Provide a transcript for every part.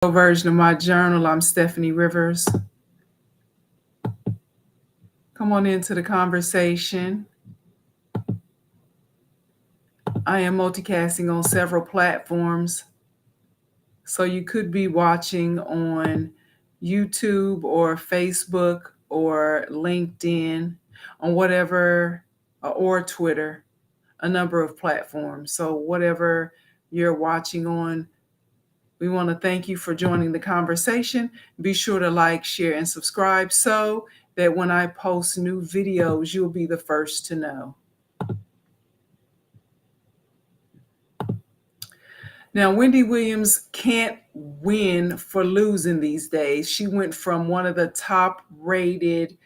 Version of my journal. I'm Steffanie Rivers. Come on into the conversation. I am multicasting on several platforms. So you could be watching on YouTube or Facebook or LinkedIn, on whatever, or Twitter, a number of platforms. So whatever you're watching on, we want to thank you for joining the conversation. Be sure to like, share, and subscribe so that when I post new videos, you'll be the first to know. Now, Wendy Williams can't win for losing these days. She went from one of the top rated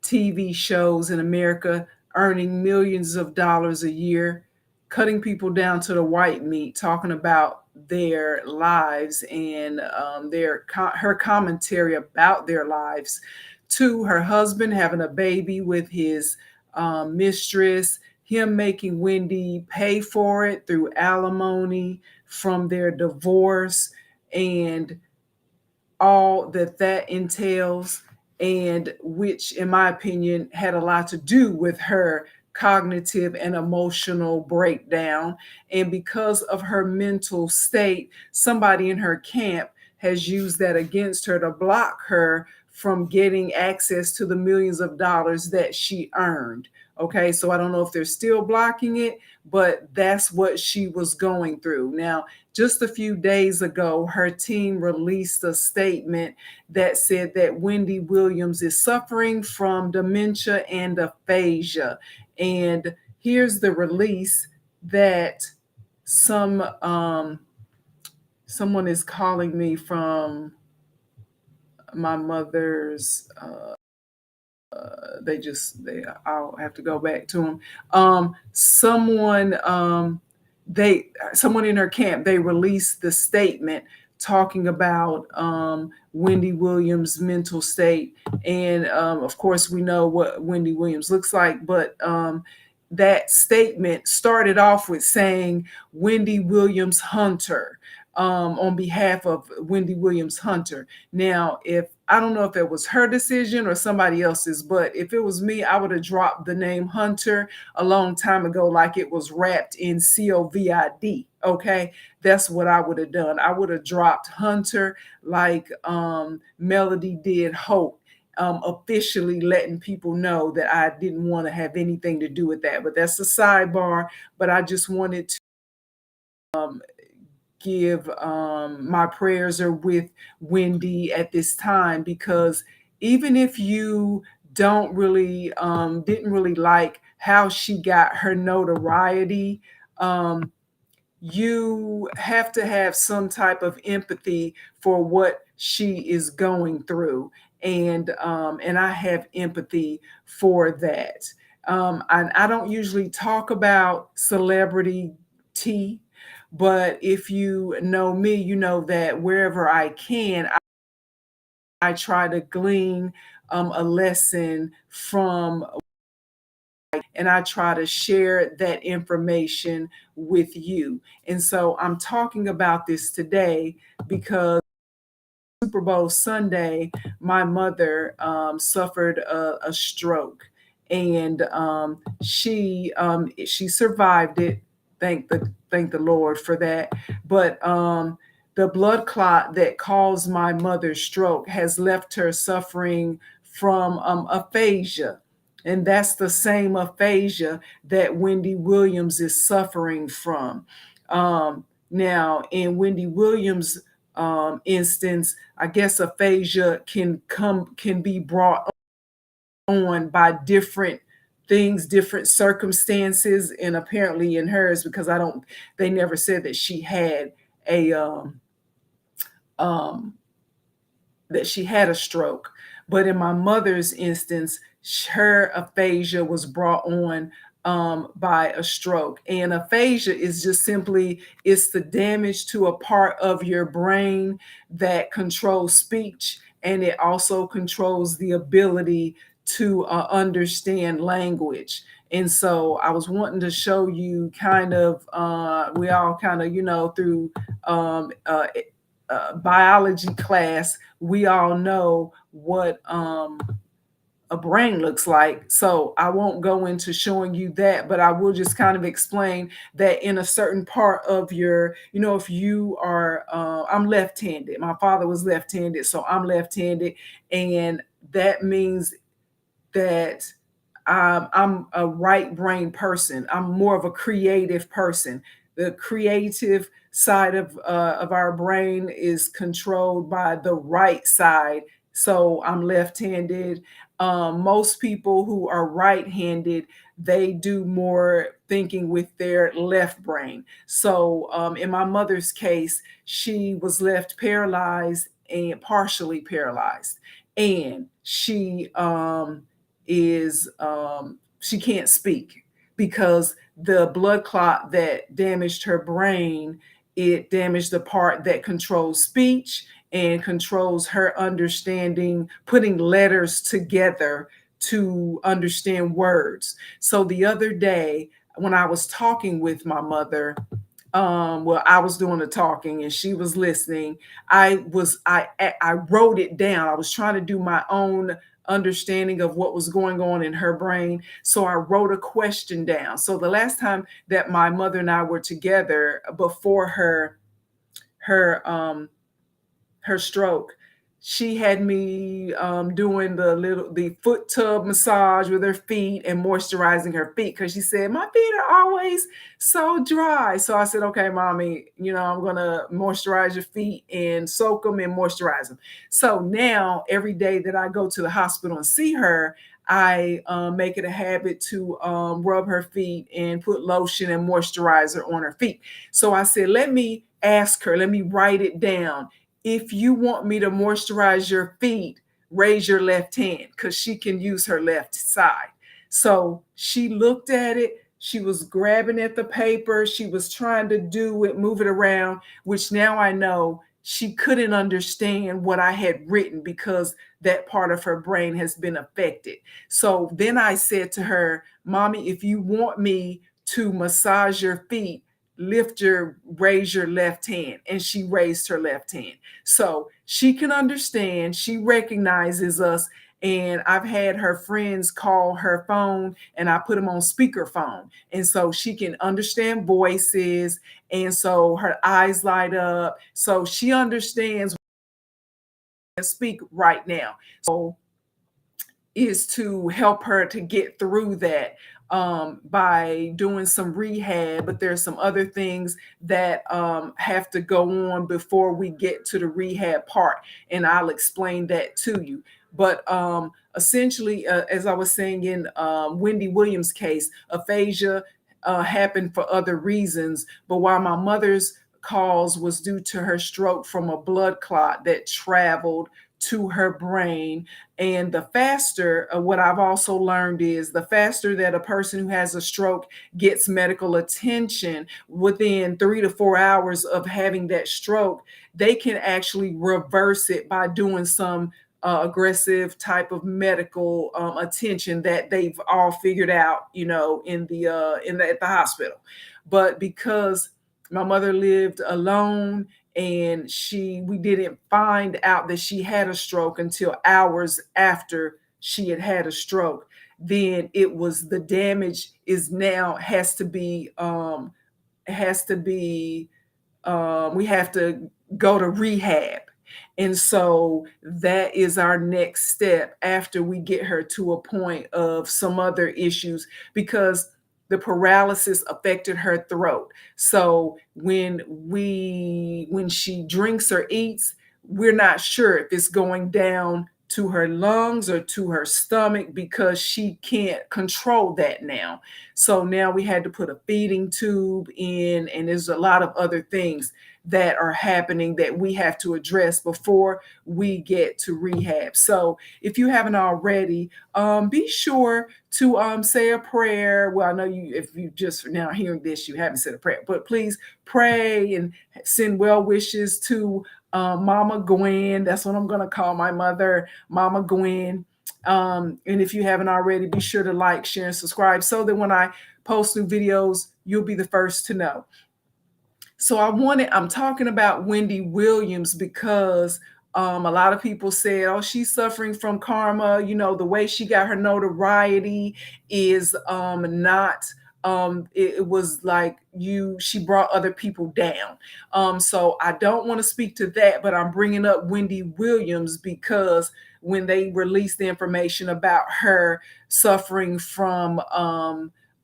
TV shows in America, earning millions of dollars a year, cutting people down to the white meat, talking about their lives and her commentary about their lives, to her husband having a baby with his mistress, him making Wendy pay for it through alimony from their divorce, and all that entails, and which, in my opinion, had a lot to do with her cognitive and emotional breakdown. And because of her mental state, somebody in her camp has used that against her to block her from getting access to the millions of dollars that she earned. Okay, so I don't know if they're still blocking it, but that's what she was going through. Now, just a few days ago, her team released a statement that said that Wendy Williams is suffering from dementia and aphasia. And here's the release that someone is calling me from my mother's. I'll have to go back to them. Someone in her camp, they released the statement talking about Wendy Williams' mental state. And of course, we know what Wendy Williams looks like, but that statement started off with saying Wendy Williams Hunter, on behalf of Wendy Williams Hunter. Now, if I don't know if it was her decision or somebody else's, but if it was me, I would have dropped the name Hunter a long time ago, like it was wrapped in COVID. Okay, that's what I would have done. I would have dropped Hunter like Melody did Hope. Officially letting people know that I didn't want to have anything to do with that. But that's a sidebar. But I just wanted to give my prayers are with Wendy at this time, because even if you didn't really like how she got her notoriety, you have to have some type of empathy for what she is going through. And I have empathy for that. I don't usually talk about celebrity tea, but if you know me, you know that wherever I can, I try to glean a lesson from, and I try to share that information with you. And so I'm talking about this today because Super Bowl Sunday, my mother suffered a stroke, and she survived it. Thank the Lord for that. But the blood clot that caused my mother's stroke has left her suffering from aphasia. And that's the same aphasia that Wendy Williams is suffering from. Now, in Wendy Williams' instance, I guess aphasia can be brought on by different things, different circumstances, and apparently in hers, because they never said that she had a that she had a stroke. But in my mother's instance, her aphasia was brought on by a stroke. And aphasia is just simply, it's the damage to a part of your brain that controls speech, and it also controls the ability to understand language. And so I was wanting to show you kind of, we all kind of, through biology class, we all know what a brain looks like. So I won't go into showing you that, but I will just kind of explain that in a certain part of your, if you are, I'm left-handed. My father was left-handed, so I'm left-handed. And that means that I'm a right brain person. I'm more of a creative person. The creative side of our brain is controlled by the right side. So I'm left-handed. Most people who are right-handed, they do more thinking with their left brain. So in my mother's case, she was left paralyzed and partially paralyzed, and she can't speak because the blood clot that damaged her brain, it damaged the part that controls speech and controls her understanding, putting letters together to understand words. So the other day when I was talking with my mother, well, I was doing the talking and she was listening. I wrote it down. I was trying to do my own understanding of what was going on in her brain. So I wrote a question down. So the last time that my mother and I were together before her her stroke, she had me doing the foot tub massage with her feet and moisturizing her feet because she said my feet are always so dry. So I said, okay, mommy, I'm gonna moisturize your feet and soak them and moisturize them. So now every day that I go to the hospital and see her, I make it a habit to rub her feet and put lotion and moisturizer on her feet. So I said, let me ask her, let me write it down. If you want me to moisturize your feet, raise your left hand because she can use her left side. So she looked at it. She was grabbing at the paper. She was trying to do it, move it around, which now I know she couldn't understand what I had written because that part of her brain has been affected. So then I said to her, Mommy, if you want me to massage your feet, raise your left hand. And she raised her left hand. So she can understand, she recognizes us. And I've had her friends call her phone and I put them on speakerphone. And so she can understand voices. And so her eyes light up. So she understands what I speak right now. So is to help her to get through that by doing some rehab, but there's some other things that have to go on before we get to the rehab part, and I'll explain that to you. But essentially, as I was saying in Wendy Williams' case, aphasia happened for other reasons, but while my mother's cause was due to her stroke from a blood clot that traveled to her brain. And the faster, what I've also learned is the faster that a person who has a stroke gets medical attention within 3 to 4 hours of having that stroke, they can actually reverse it by doing some aggressive type of medical attention that they've all figured out, at the hospital. But because my mother lived alone and we didn't find out that she had a stroke until hours after she had had a stroke, then it was the damage is now has to be we have to go to rehab. And so that is our next step after we get her to a point of some other issues, because the paralysis affected her throat. So when she drinks or eats, we're not sure if it's going down to her lungs or to her stomach because she can't control that now. So now we had to put a feeding tube in, and there's a lot of other things that are happening that we have to address before we get to rehab. So if you haven't already, be sure to say a prayer. Well, I know if you just now hearing this, you haven't said a prayer, but please pray and send well wishes to Mama Gwen. That's what I'm going to call my mother, Mama Gwen. And if you haven't already, be sure to like, share, and subscribe so that when I post new videos, you'll be the first to know. So I'm talking about Wendy Williams because a lot of people said, oh, she's suffering from karma. You know, the way she got her notoriety is not, it was like she brought other people down. So I don't want to speak to that, but I'm bringing up Wendy Williams because when they released the information about her suffering from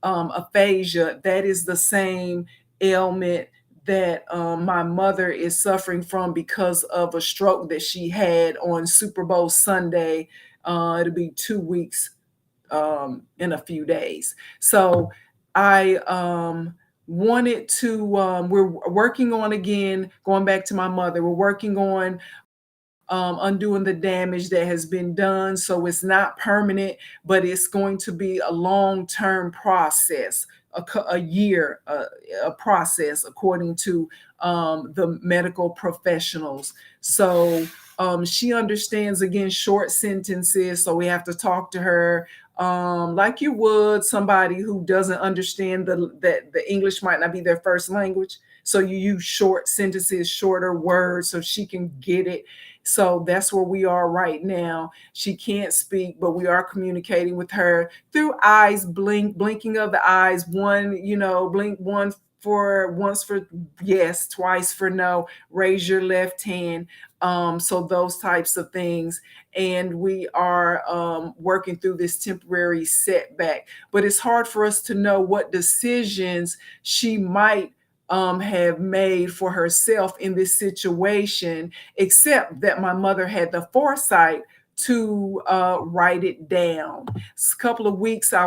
aphasia, that is the same ailment that my mother is suffering from because of a stroke that she had on Super Bowl Sunday. It'll be 2 weeks in a few days. So I wanted to, we're working on again, going back to my mother, we're working on undoing the damage that has been done. So it's not permanent, but it's going to be a long-term process, a year, a process, according to the medical professionals. So she understands, again, short sentences. So we have to talk to her like you would somebody who doesn't understand that the English might not be their first language. So you use short sentences, shorter words, so she can get it. So that's where we are right now. She can't speak, but we are communicating with her through eyes, blinking of the eyes. One, blink once for yes, twice for no. Raise your left hand. So those types of things. And we are working through this temporary setback. But it's hard for us to know what decisions she might have made for herself in this situation, except that my mother had the foresight to write it down. A couple of weeks ago, I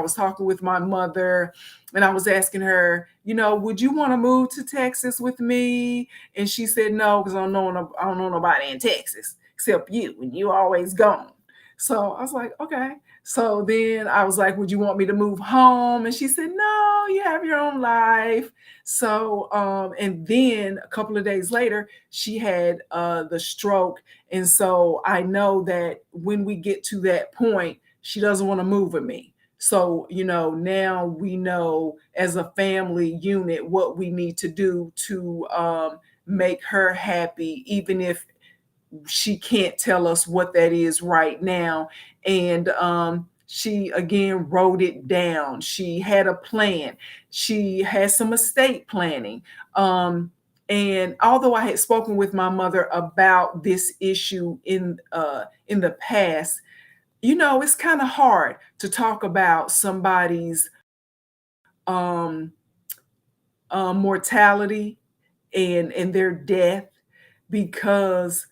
was talking with my mother, and I was asking her, would you want to move to Texas with me? And she said no, because I don't know nobody in Texas except you, and you always gone. So I was like, okay. So then I was like, would you want me to move home? And she said, no, you have your own life. So, and then a couple of days later, she had the stroke. And so I know that when we get to that point, she doesn't want to move with me. So, now we know as a family unit what we need to do to make her happy, even if she can't tell us what that is right now. And she again wrote it down. She had a plan. She had some estate planning. And although I had spoken with my mother about this issue in the past, it's kind of hard to talk about somebody's um, mortality and their death because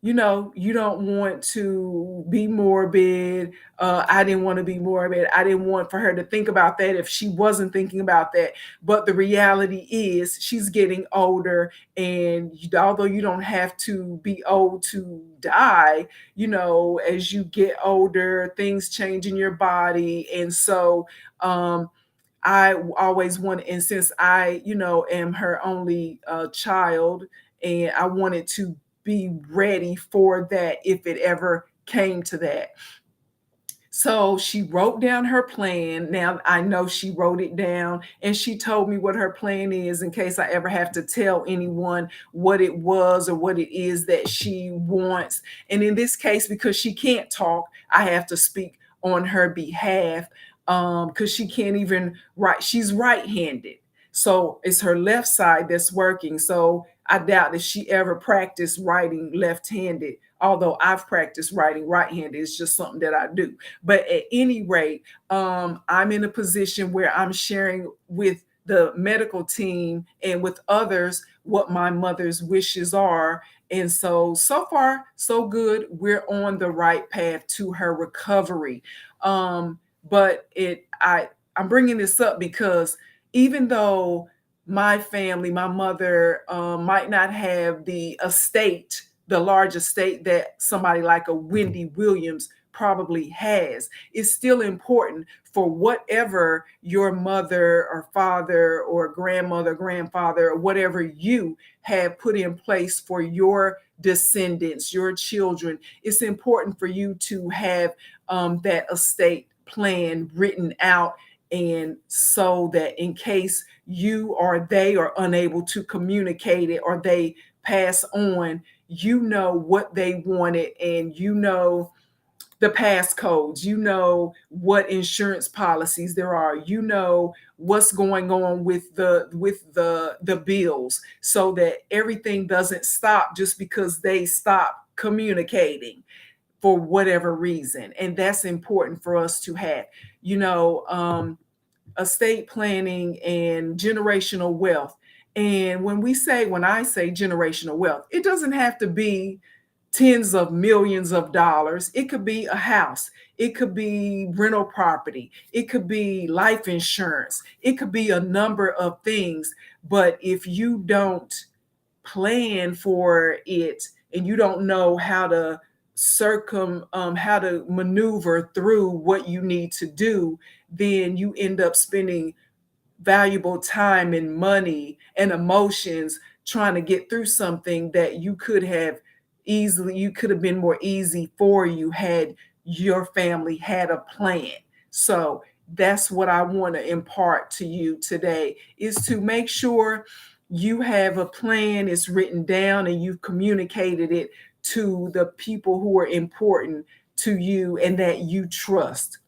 you don't want to be morbid. I didn't want to be morbid. I didn't want for her to think about that if she wasn't thinking about that. But the reality is she's getting older. And although you don't have to be old to die, as you get older, things change in your body. And so, I always want, and since I, am her only child, and I wanted to be ready for that if it ever came to that. So she wrote down her plan. Now I know she wrote it down and she told me what her plan is in case I ever have to tell anyone what it was or what it is that she wants. And in this case, because she can't talk, I have to speak on her behalf because she can't even write. She's right-handed. So it's her left side that's working. So I doubt if she ever practiced writing left-handed, although I've practiced writing right-handed. It's just something that I do. But at any rate, I'm in a position where I'm sharing with the medical team and with others what my mother's wishes are. And so far, so good. We're on the right path to her recovery. But I'm bringing this up because even though my family, my mother might not have the estate, the large estate that somebody like a Wendy Williams probably has, it's still important for whatever your mother or father or grandmother, grandfather, or whatever you have put in place for your descendants, your children. It's important for you to have that estate plan written out And so that in case you or they are unable to communicate it or they pass on, you know what they wanted, and you know the passcodes, you know what insurance policies there are, you know what's going on with the bills, so that everything doesn't stop just because they stop communicating for whatever reason. And that's important for us to have, you know, estate planning and generational wealth. And when I say generational wealth, it doesn't have to be tens of millions of dollars. It could be a house. It could be rental property. It could be life insurance. It could be a number of things. But if you don't plan for it and you don't know how to how to maneuver through what you need to do, then you end up spending valuable time and money and emotions trying to get through something that you could have been more easy for you had your family had a plan. So that's what I want to impart to you today, is to make sure you have a plan, it's written down, and you've communicated it to the people who are important to you and that you trust.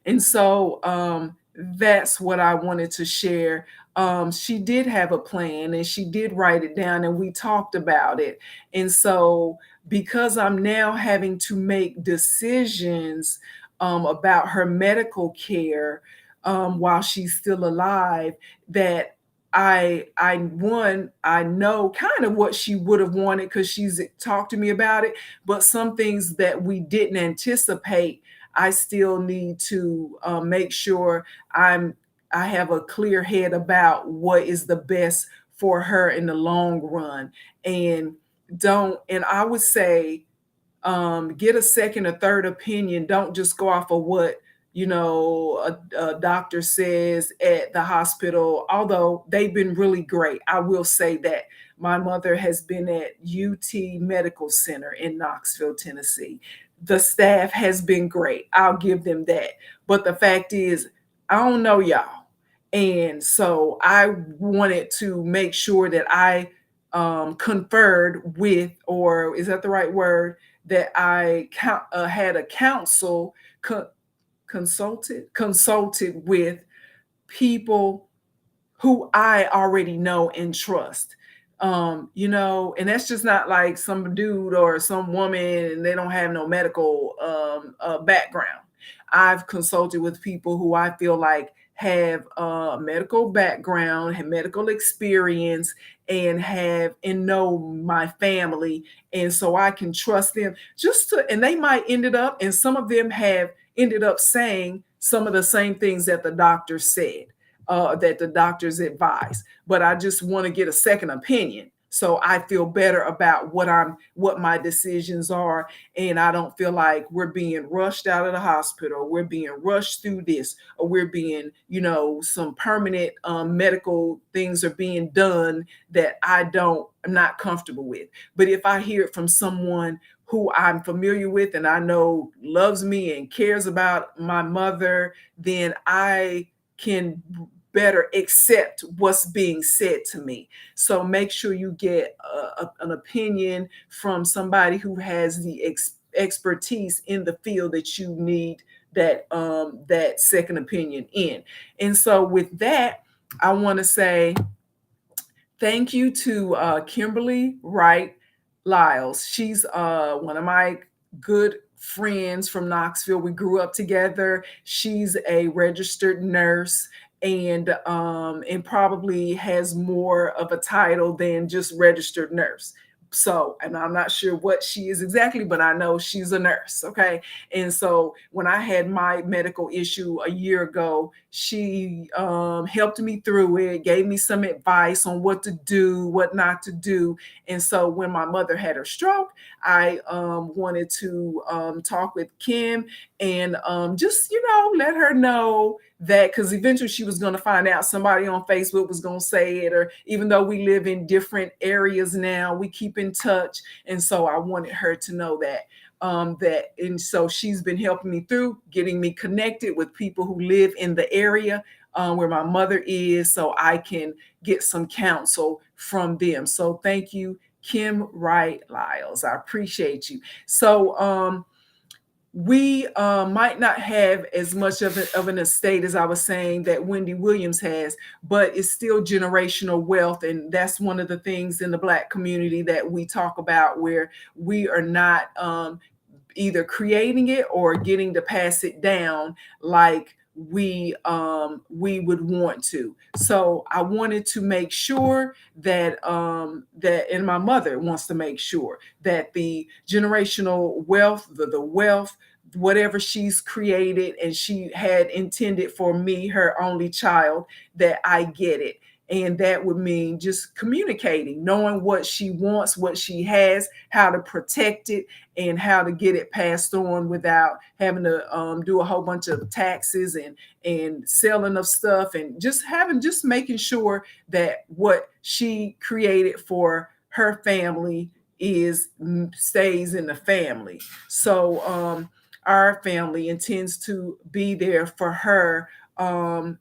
And so that's what I wanted to share. She did have a plan and she did write it down and we talked about it. And so, because I'm now having to make decisions about her medical care while she's still alive, that I know kind of what she would have wanted because she's talked to me about it, but some things that we didn't anticipate, I still need to make sure I have a clear head about what is the best for her in the long run. And don't, and I would say, get a second or third opinion. Don't just go off of what a doctor says at the hospital. Although they've been really great, I will say that my mother has been at UT Medical Center in Knoxville, Tennessee. The staff has been great. I'll give them that. But the fact is, I don't know y'all. And so I wanted to make sure that I conferred with, or is that the right word? That I had a consulted with people who I already know and trust. And that's just not like some dude or some woman and they don't have no medical background. I've consulted with people who I feel like have a medical background, have medical experience, and know my family, and so I can trust them. And they might ended up, and some of them have ended up saying some of the same things that the doctor said, that the doctors advise. But I just want to get a second opinion, so I feel better about what my decisions are, and I don't feel like we're being rushed out of the hospital, or we're being rushed through this, or we're being, some permanent medical things are being done that I'm not comfortable with. But if I hear it from someone who I'm familiar with and I know loves me and cares about my mother, then I can better accept what's being said to me. So make sure you get an opinion from somebody who has the expertise in the field that you need that second opinion in. And so with that, I want to say thank you to Kimberly Wright Lyles. She's one of my good friends from Knoxville. We grew up together. She's a registered nurse and probably has more of a title than just registered nurse. So, and I'm not sure what she is exactly, but I know she's a nurse. Okay. And so when I had my medical issue a year ago, she helped me through it, gave me some advice on what to do, what not to do. And so when my mother had her stroke, I wanted to talk with Kim and just, let her know that, because eventually she was going to find out, somebody on Facebook was going to say it, or even though we live in different areas now, we keep in touch. And so I wanted her to know that. And so she's been helping me through getting me connected with people who live in the area where my mother is, so I can get some counsel from them. So thank you, Kim Wright Lyles. I appreciate you. So we might not have as much of an estate as I was saying that Wendy Williams has, but it's still generational wealth. And that's one of the things in the Black community that we talk about, where we are not either creating it or getting to pass it down like we would want to. So I wanted to make sure that and my mother wants to make sure that the generational wealth, the wealth, whatever she's created and she had intended for me, her only child, that I get it. And that would mean just communicating, knowing what she wants, what she has, how to protect it, and how to get it passed on without having to do a whole bunch of taxes and selling of stuff, and just making sure that what she created for her family stays in the family. So our family intends to be there for her, and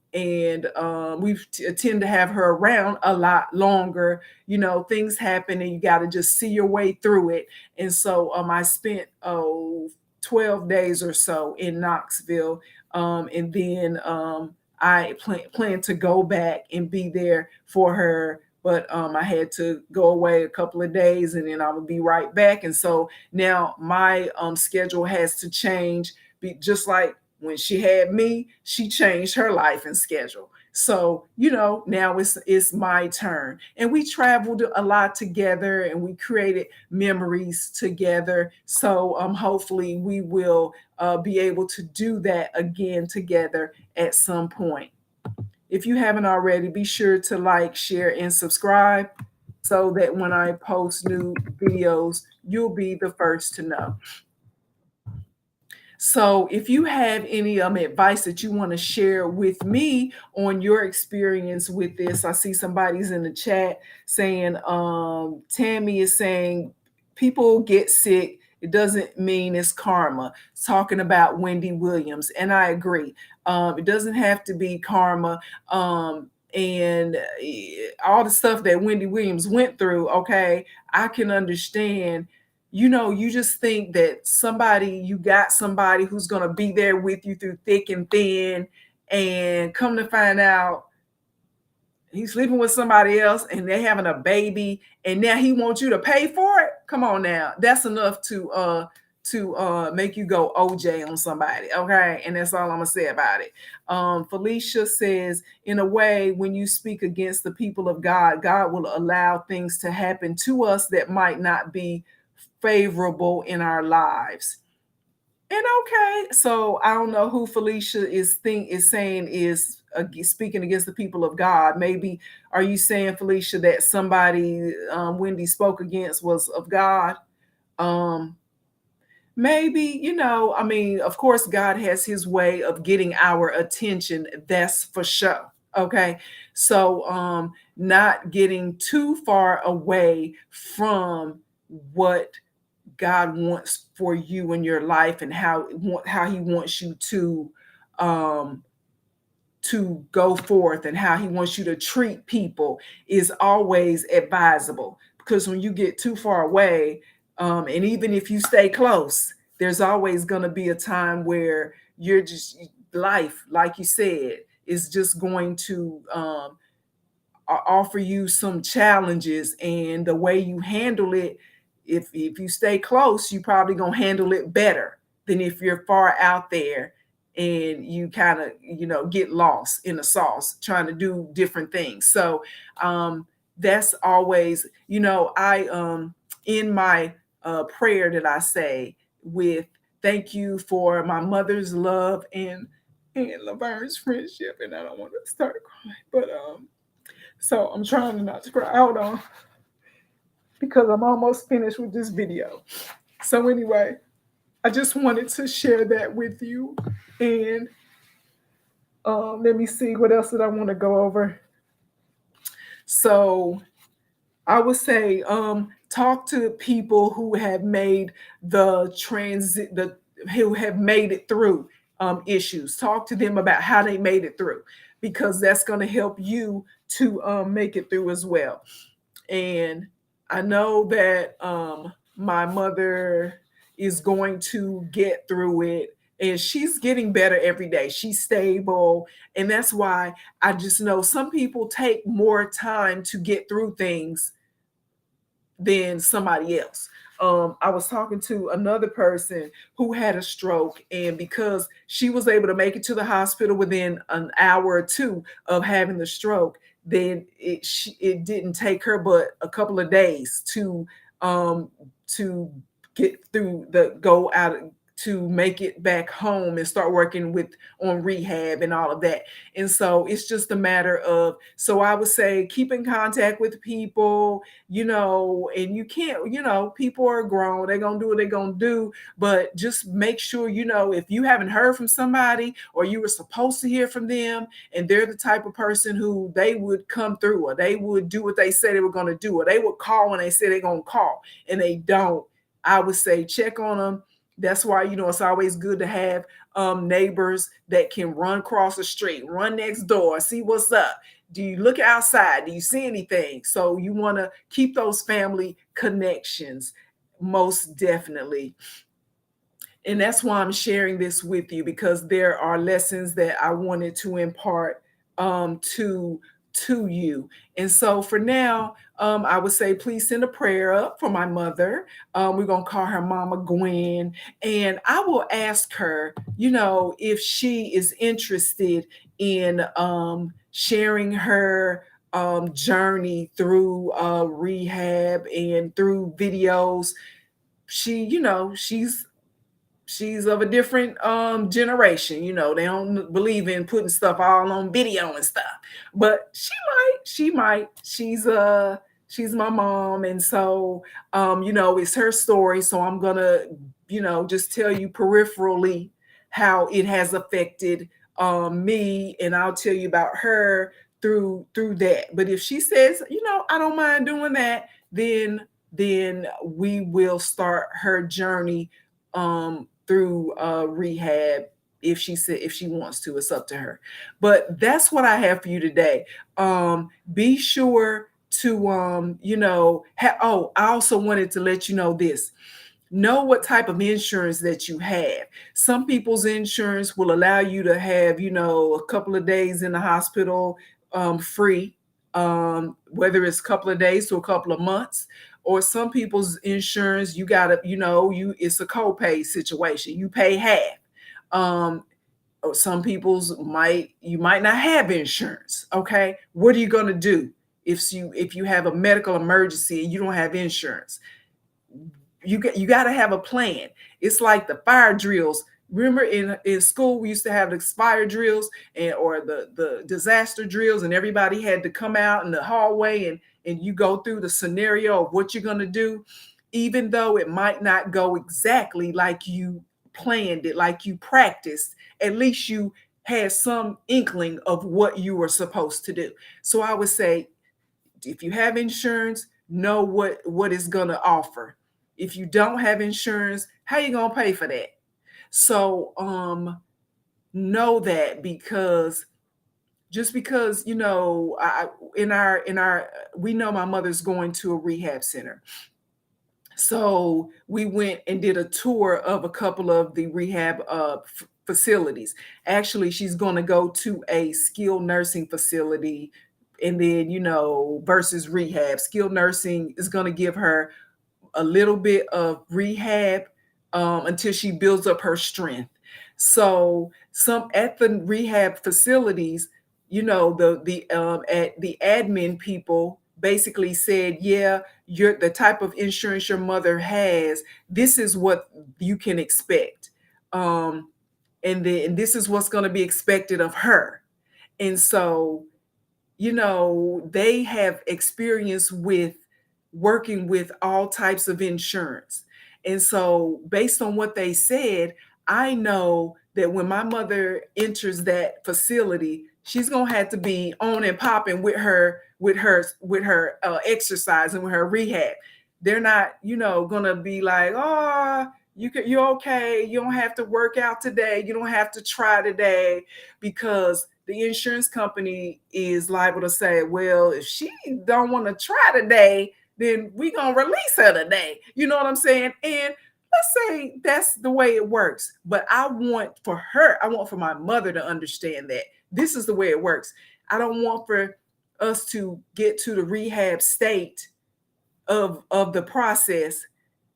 we tend to have her around a lot longer. You know, things happen and you got to just see your way through it. And so I spent 12 days or so in Knoxville, and then I plan to go back and be there for her. But I had to go away a couple of days and then I would be right back. And so now my schedule has to change, just like when she had me, she changed her life and schedule. So, you know, now it's my turn. And we traveled a lot together and we created memories together. So hopefully we will be able to do that again together at some point. If you haven't already, be sure to like, share, and subscribe so that when I post new videos, you'll be the first to know. So if you have any advice that you want to share with me on your experience with this, I see somebody's in the chat saying, Tammy is saying people get sick. It doesn't mean it's karma. It's talking about Wendy Williams. And I agree. It doesn't have to be karma. And all the stuff that Wendy Williams went through, okay, I can understand. You know, you just think that you got somebody who's going to be there with you through thick and thin, and come to find out he's sleeping with somebody else and they're having a baby, and now he wants you to pay for it. Come on now. That's enough to make you go OJ on somebody. Okay. And that's all I'm gonna say about it. Felicia says, in a way, when you speak against the people of God, God will allow things to happen to us that might not be favorable in our lives. And okay, so I don't know who Felicia is saying is speaking against the people of God. Maybe are you saying, Felicia, that somebody Wendy spoke against was of God? Maybe, you know, I mean, of course, God has his way of getting our attention. That's for sure. Okay. So not getting too far away from what God wants for you in your life and how he wants you to go forth and how he wants you to treat people is always advisable, because when you get too far away, and even if you stay close, there's always going to be a time where you're just life, like you said, is just going to offer you some challenges, and the way you handle it, if you stay close, you probably gonna handle it better than if you're far out there and you kind of, you know, get lost in the sauce trying to do different things. So that's always, you know, I in my prayer that I say with thank you for my mother's love and Laverne's friendship, and I don't want to start crying, but so I'm trying not to cry. Hold on, because I'm almost finished with this video. So anyway, I just wanted to share that with you. And let me see, what else did I want to go over? So I would say Talk to people who have made the transit, who have made it through issues. Talk to them about how they made it through, because that's going to help you to make it through as well. And I know that my mother is going to get through it, and she's getting better every day. She's stable. And that's why I just know some people take more time to get through things than somebody else. I was talking to another person who had a stroke, and because she was able to make it to the hospital within an hour or two of having the stroke, then it didn't take her but a couple of days um, to get through the go out to make it back home and start working with on rehab and all of that. And so it's just a matter of, so I would say keep in contact with people, and you can't, people are grown, they're gonna do what they're gonna do, but just make sure, if you haven't heard from somebody or you were supposed to hear from them, and they're the type of person who they would come through, or they would do what they said they were gonna do, or they would call when they said they're gonna call and they don't, I would say check on them. That's why, it's always good to have neighbors that can run across the street, run next door, see what's up. Do you look outside? Do you see anything? So you want to keep those family connections, most definitely. And that's why I'm sharing this with you, because there are lessons that I wanted to impart to you. And so for now, I would say please send a prayer up for my mother. We're gonna call her Mama Gwen, and I will ask her, if she is interested in sharing her journey through rehab and through videos. She's of a different generation. They don't believe in putting stuff all on video and stuff, but she might. She's my mom, and so it's her story, so I'm gonna just tell you peripherally how it has affected me, and I'll tell you about her through that. But if she says, I don't mind doing that, then we will start her journey through rehab. If she wants to, it's up to her. But that's what I have for you today. Be sure to I also wanted to let you know this. Know what type of insurance that you have. Some people's insurance will allow you to have, a couple of days in the hospital free, whether it's a couple of days to a couple of months. Or some people's insurance, you gotta, it's a copay situation. You pay half. Or some you might not have insurance. Okay, what are you gonna do if you have a medical emergency and you don't have insurance? You got to have a plan. It's like the fire drills. Remember in school we used to have the fire drills or the disaster drills, and everybody had to come out in the hallway and you go through the scenario of what you're going to do, even though it might not go exactly like you planned it, like you practiced. At least you had some inkling of what you were supposed to do. So I would say, if you have insurance, know what it's going to offer. If you don't have insurance, how you going to pay for that? So know that, because just because we know my mother's going to a rehab center. So we went and did a tour of a couple of the rehab facilities. Actually, she's going to go to a skilled nursing facility, and then versus rehab. Skilled nursing is going to give her a little bit of rehab until she builds up her strength. So some at the rehab facilities, the admin people basically said, yeah, you're the type of insurance your mother has, this is what you can expect. And this is what's going to be expected of her. And so, they have experience with working with all types of insurance. And so based on what they said, I know that when my mother enters that facility, she's going to have to be on and popping with her exercise and with her rehab. They're not, gonna be like, oh, you're okay. You don't have to work out today. You don't have to try today, because the insurance company is liable to say, well, if she don't want to try today, then we gonna release her today. You know what I'm saying? And let's say that's the way it works. But I want for my mother to understand that this is the way it works. I don't want for us to get to the rehab state of the process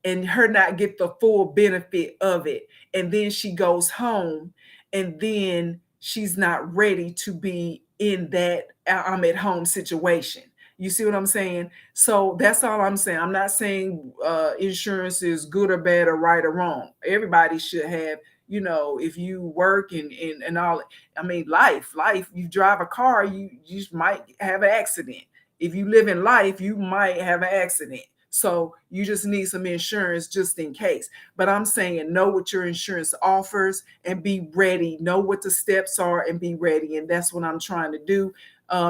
and her not get the full benefit of it. And then she goes home and then she's not ready to be in that I'm at home situation. You see what I'm saying? So that's all I'm saying. I'm not saying insurance is good or bad or right or wrong. Everybody should have, if you work and all. I mean, life. You drive a car, you might have an accident. If you live in life, you might have an accident. So you just need some insurance just in case. But I'm saying know what your insurance offers and be ready. Know what the steps are and be ready. And that's what I'm trying to do.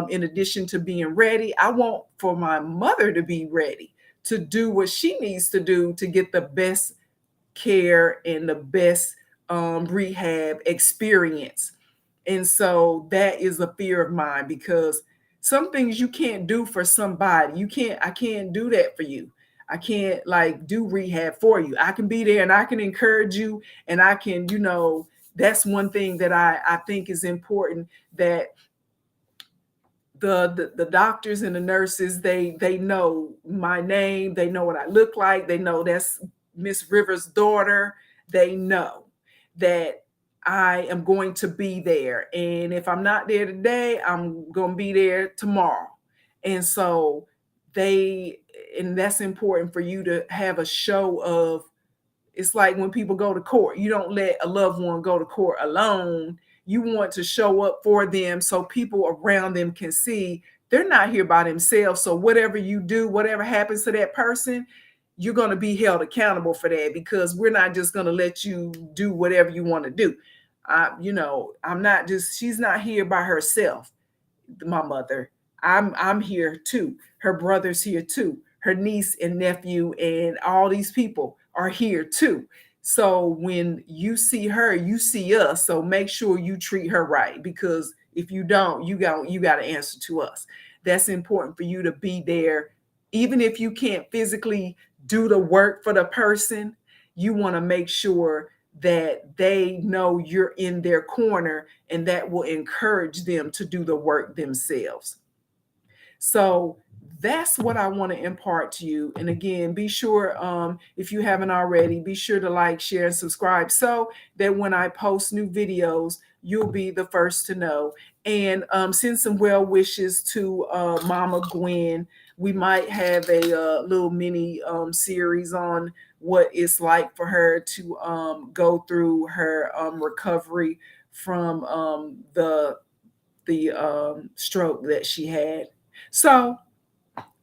In addition to being ready, I want for my mother to be ready to do what she needs to do to get the best care and the best rehab experience. And so that is a fear of mine, because some things you can't do for somebody. I can't do that for you. I can't like do rehab for you. I can be there and I can encourage you, and I can, that's one thing that I think is important, that the doctors and the nurses, they know my name, they know what I look like, they know that's Miss Rivers' daughter. They know that I am going to be there, and if I'm not there today, I'm going to be there tomorrow. And so and that's important for you to have a show of. It's like when people go to court, you don't let a loved one go to court alone. You want to show up for them so people around them can see they're not here by themselves. So whatever you do, whatever happens to that person, you're going to be held accountable for that, because we're not just going to let you do whatever you want to do. She's not here by herself, my mother. I'm here too. Her brother's here too. Her niece and nephew and all these people are here too. So when you see her, you see us. So make sure you treat her right, because if you don't, you got to answer to us. That's important for you to be there, even if you can't physically do the work for the person. You want to make sure that they know you're in their corner, and that will encourage them to do the work themselves. So that's what I want to impart to you. And again, be sure, if you haven't already, be sure to like, share, and subscribe, so that when I post new videos, you'll be the first to know. And send some well wishes to Mama Gwen. We might have a little mini series on what it's like for her to go through her recovery from the stroke that she had. So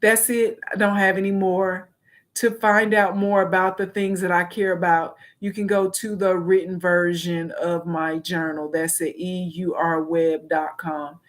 that's it. I don't have any more. To find out more about the things that I care about, you can go to the written version of my journal. That's at eurweb.com. Thank